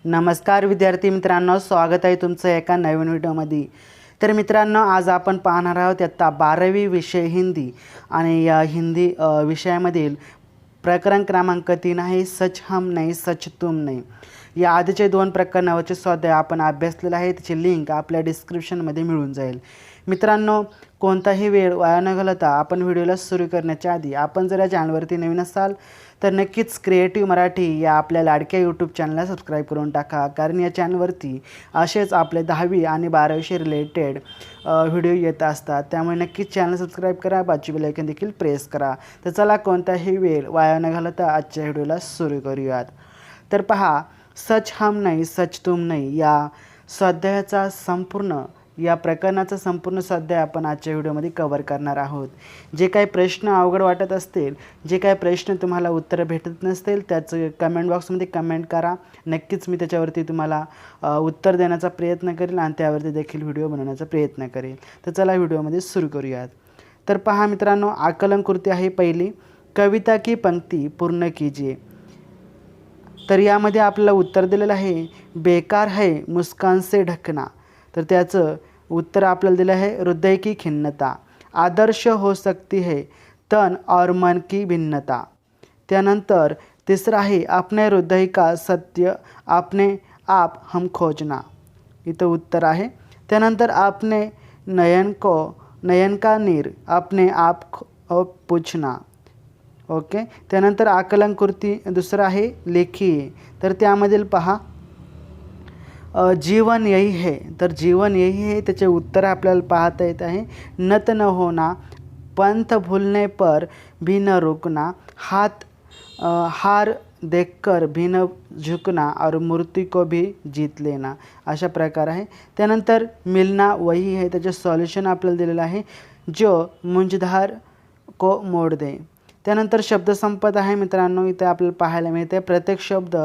नमस्कार विद्यार्थी मित्रांनो, स्वागत आहे तुमचं एका नवीन व्हिडिओमध्ये। तर मित्रांनो, आज आपण पाहणार आहोत इयत्ता 12वी विषय हिंदी आणि या हिंदी विषयामधील प्रकरण क्रमांक 3 आहे सच हम नहीं सच तुम नहीं। या आधीचे 2 प्रकरणावरचे स्वाध्याय आपण अभ्यासलेला आहे, त्याची लिंक आपल्या डिस्क्रिप्शनमध्ये मिळून जाईल। मित्रांनो, कोणताही वेळ वाया न घालवता आपण व्हिडिओला सुरू करण्याच्या आधी आपण जर या चॅनलवरती नवीन असाल तर नक्कीच क्रिएटिव्ह मराठी या आपल्या लाडक्या यूट्यूब चॅनलला सबस्क्राईब करून टाका, कारण या चॅनलवरती असेच आपले 10वी आणि 12वीशी रिलेटेड व्हिडिओ येत असतात। त्यामुळे नक्कीच चॅनल सबस्क्राईब करा, बाजूचे बेल आयकॉन देखील प्रेस करा। तर चला कोणताही वेळ वाया न घालवता आजच्या व्हिडिओला सुरू करूयात। तर पहा, सच हम नहीं सच तुम नहीं या स्वाध्यायाचा संपूर्ण या प्रकरणाचा संपूर्ण स्वाध्याय आपण आजच्या व्हिडिओमध्ये कव्हर करणार आहोत। जे काही प्रश्न अवघड वाटत असतील, जे काही प्रश्न तुम्हाला उत्तर भेटत नसतील, त्याचं कमेंट बॉक्समध्ये कमेंट करा। नक्कीच मी त्याच्यावरती तुम्हाला उत्तर देण्याचा प्रयत्न करेल आणि त्यावरती देखील व्हिडिओ बनवण्याचा प्रयत्न करेल। तर चला व्हिडिओमध्ये सुरू करूयात। तर पहा मित्रांनो, आकलन कृती आहे पहिली, कविता की पंक्ती पूर्ण कीजिए। तर यामध्ये आपल्याला उत्तर दिलेलं आहे बेकार है मुस्कान से ढकना। तर त्याचं उत्तर आपल्याला दिलं आहे हृदय की खिन्नता। आदर्श हो सकती है तन और मन की भिन्नता। त्यानंतर तिसरा आहे अपने हृदय का सत्य अपने आप हम खोजना, इथं उत्तर आहे। त्यानंतर अपने नयन का नीर अपने आप पूछना। ओके। त्यानंतर आकलन कृती दुसरा आहे लेखी। तर त्यामधील पहा जीवन यही है। तर जीवन यही है त्याचे उत्तर आपल्याला पाहता येत आहे नत न होना, पंथ भूलने पर भी न रुकना, हार देखकर भी न झुकना और मूर्ति को भी जीत लेना, अशा प्रकार आहे। त्यानंतर मिलना वही है, त्याचे सॉल्युशन आपल्याला दिलेलं आहे जो मुंजधार को मोड दे। त्यानंतर शब्दसंपदा आहे मित्रांनो, इथे आपल्याला पाहायला मिळते प्रत्येक शब्द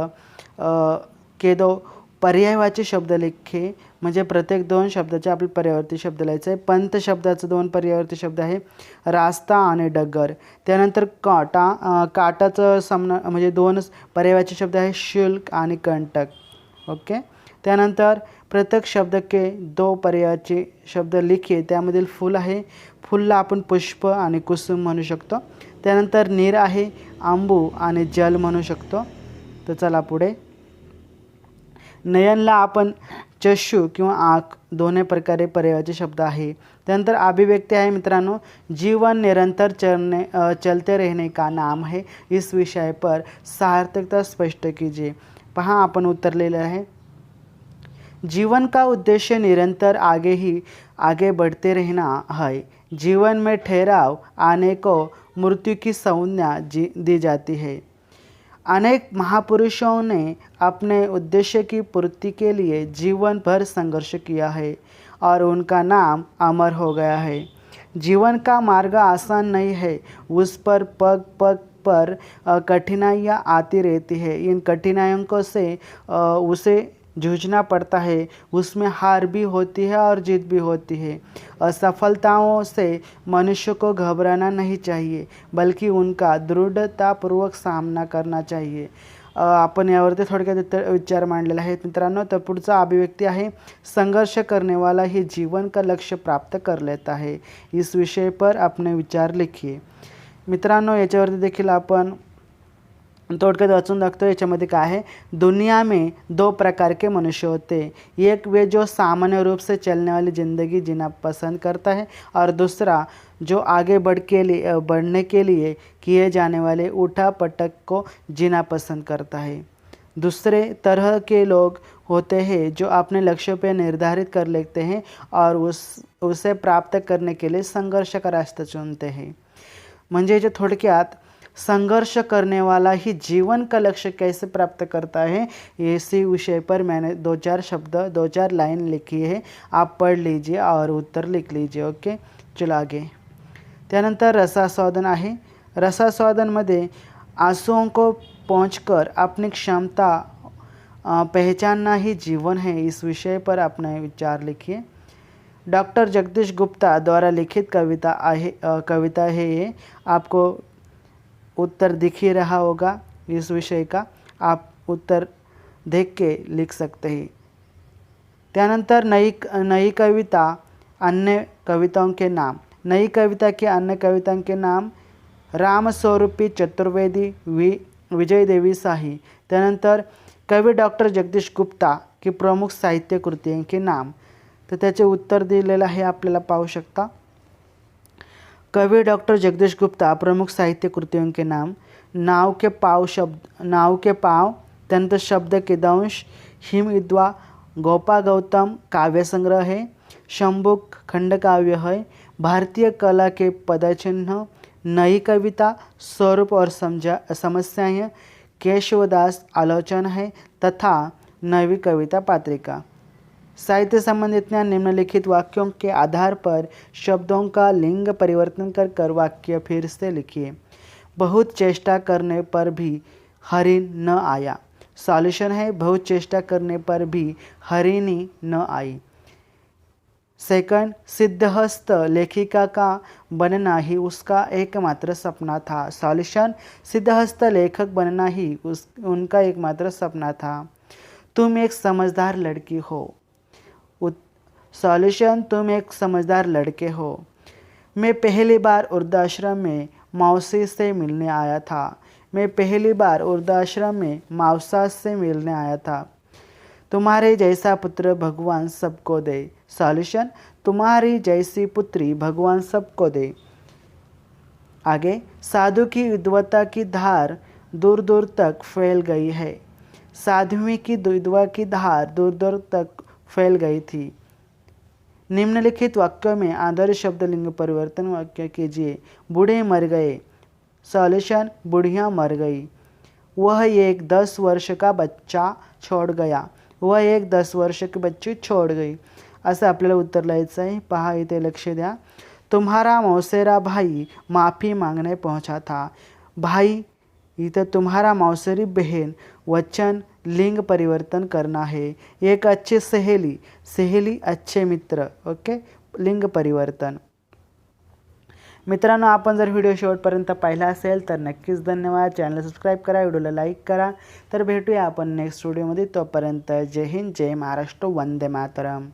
के दो पर्यायवाची शब्द लिखे, म्हणजे प्रत्येक 2 शब्दाचे आपल्याला पर्यायवाची शब्द लिहायचे आहे। पंथ शब्दाचे 2 पर्यायवाची शब्द आहे रास्ता आणि डगर। त्यानंतर काटाचं म्हणजे 2 पर्यायवाची शब्द आहे शुल्क आणि कंटक। ओके। त्यानंतर प्रत्येक शब्द के 2 पर्यायाचे शब्द लिखे, त्यामधील फूल आहे, फुलला आपण पुष्प आणि कुसुम म्हणू शकतो। त्यानंतर नीर आहे, आंबू आणि जल म्हणू शकतो। तर चला पुढे, नयनला आपण चक्षु किंवा आँख दोन्ही प्रकारे पर्यायाचे शब्द आहे। त्यानंतर अभिव्यक्ती आहे मित्रांनो, जीवन निरंतर चलते रहने का नाम है, इस विषय पर सार्थकता स्पष्ट कीजिए। पहा, आपण उत्तर लिहिलं आहे जीवन का उद्देश्य निरंतर आगे बढ़ते रहना है। जीवन में ठहराव आने को मृत्यु की संज्ञा दी जाती है। अनेक महापुरुषों ने अपने उद्देश्य की पूर्ति के लिए जीवन भर संघर्ष किया है और उनका नाम अमर हो गया है। जीवन का मार्ग आसान नहीं है, उस पर पग पग पर कठिनाइयाँ आती रहती है। इन कठिनाइयों को से उसे जूझना पड़ता है, उसमें हार भी होती है और जीत भी होती है। असफलताओं से मनुष्य को घबराना नहीं चाहिए, बल्कि उनका दृढ़तापूर्वक सामना करना चाहिए। आपण यावरती थोडक्यात विचार मांडलेला आहे मित्रांनो। तर पुढचा अभिव्यक्ती आहे संघर्ष करने वाला ही जीवन का लक्ष्य प्राप्त कर लेता है, इस विषय पर अपने विचार लिखिए। मित्रांनो, याच्यावरती देखील आपण थोडक्यात वाचून दाखवतो। याच्यामध्ये काय आहे, दुनिया में 2 प्रकार के मनुष्य होते हैं, एक वे जो सामान्य रूप से चलने वाली ज़िंदगी जीना पसंद करता है और दूसरा जो आगे बढ़ने के लिए किए जाने वाले उठा पटक को जीना पसंद करता है। दूसरे तरह के लोग होते हैं जो अपने लक्ष्य पर निर्धारित कर लेते हैं और उसे प्राप्त करने के लिए संघर्ष का रास्ता चुनते हैं। म्हणजे जे थोडक्यात संघर्ष करने वाला ही जीवन का लक्ष्य कैसे प्राप्त करता है, इसी विषय पर मैंने 2-4 लाइन लिखी है, आप पढ़ लीजिए और उत्तर लिख लीजिए। ओके, चलो आगे। त्यानंतर रसास्वादन आहे। रसास्वादनमध्ये आंसुओं को पहुंचकर अपनी क्षमता पहचानना ही जीवन है, इस विषय पर अपने विचार लिखिए। डॉक्टर जगदीश गुप्ता द्वारा लिखित कविता है ये, आपको उत्तर दिख ही रहा होगा इस विषय का। आप उत्तर देख के लिख सकते हैं। त्यानंतर नई कविता अन्य कविताओं के नाम। नई कविता के अन्य कविताओं के नाम राम स्वरूपी चतुर्वेदी, विजय देवी शाही। त्यानंतर कवी डॉक्टर जगदीश गुप्ता की प्रमुख साहित्य कृतींचे नाम। तर त्याचे उत्तर दिलेलं आहे, आपल्याला पाहू शकता। कवि डॉक्टर जगदीश गुप्ता प्रमुख साहित्य कृतियों के नाम नाव के पाँव, त्यानंतर शब्द के दंश, हिमविद्वा, गोपा गौतम काव्य संग्रह है, शंभुक खंडकाव्य है, भारतीय कला के पदचिन्ह, नई कविता, स्वरूप और समस्याएं, केशवदास आलोचना है तथा नवी कविता पत्रिका। साहित्य संबंधित ज्ञान निम्नलिखित वाक्यों के आधार पर शब्दों का लिंग परिवर्तन कर वाक्य फिर से लिखिए। बहुत चेष्टा करने पर भी हरिण न आया। सॉल्यूशन है बहुत चेष्टा करने पर भी हरिणी न आई। सेकंड, सिद्धहस्त लेखिका का बनना ही उसका एकमात्र सपना था। सॉल्यूशन, सिद्धहस्त लेखक बनना ही उनका एकमात्र सपना था। तुम एक समझदार लड़की हो। सॉल्यूशन, तुम एक समझदार लड़के हो। मैं पहली बार वृद्धाश्रम में मौसी से मिलने आया था। मैं पहली बार वृद्धाश्रम में मौसा से मिलने आया था। तुम्हारे जैसा पुत्र भगवान सबको दे। सॉल्यूशन, तुम्हारी जैसी पुत्री भगवान सबको दे। आगे, साधु की विद्वता की धार दूर दूर तक फैल गई है। साध्वी की विद्वा की धार दूर दूर तक फैल गई थी। निम्नलिखित वाक्यों में आदर्श शब्द लिंग परिवर्तन वाक्य कीजिए। बूढ़े मर गए। सॉल्यूशन, बुढ़िया मर गई। वह एक 10 वर्ष का बच्चा छोड़ गया। वह एक 10 वर्ष की बच्ची छोड़ गई। असं आपल्याला उत्तर लिहायचं आहे। पहा इथे लक्ष द्या। तुम्हारा मौसेरा भाई माफ़ी मांगने पहुंचा था। भाई इथं तुम्हारा मौसेरी बहन, वचन लिंग परिवर्तन करना है। एक अच्छी सहेली, सहेली अच्छे मित्र। ओके, लिंग परिवर्तन। मित्रांनो, आपण जर व्हिडिओ शेवटपर्यंत पाहिला असेल तर नक्कीच धन्यवाद। चॅनल सबस्क्राईब करा, व्हिडिओला लाईक करा। तर भेटूया आपण नेक्स्ट व्हिडिओमध्ये। तोपर्यंत जय हिंद, जय महाराष्ट्र, वंदे मातरम।